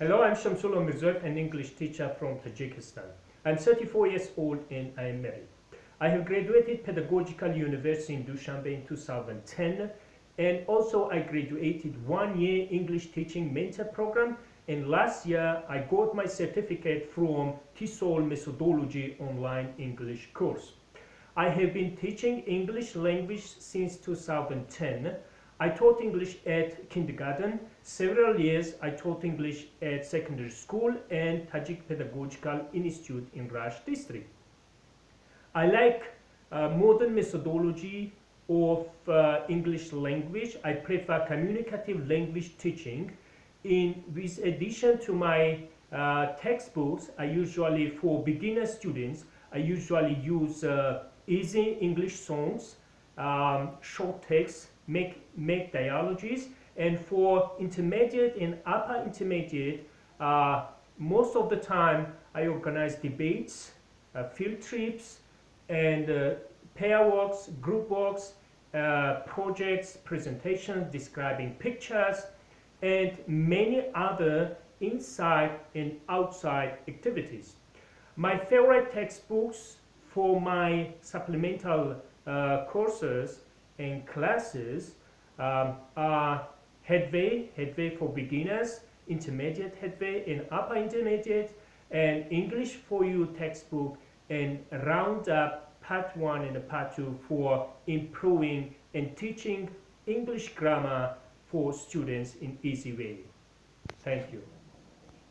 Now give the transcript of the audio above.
Hello, I'm Shamsullah Mirzoyev, an English teacher from Tajikistan. I'm 34 years old and I am married. I have graduated Pedagogical University in Dushanbe in 2010, and also I graduated 1 year English teaching mentor program, and last year I got my certificate from TESOL Methodology online English course. I have been teaching English language since 2010. I taught English at kindergarten. Several years I taught English at secondary school and Tajik Pedagogical Institute in Raj district. I like modern methodology of English language. I prefer communicative language teaching. With addition to my textbooks, for beginner students, I usually use easy English songs, short texts, make dialogues, and for intermediate and upper intermediate, most of the time I organize debates, field trips, and pair works, group works, projects, presentations describing pictures, and many other inside and outside activities. My favorite textbooks for my supplemental courses and classes are Headway for beginners, Intermediate Headway and Upper Intermediate, and English for You textbook, and Roundup Part 1 and Part 2 for improving and teaching English grammar for students in easy way. Thank you.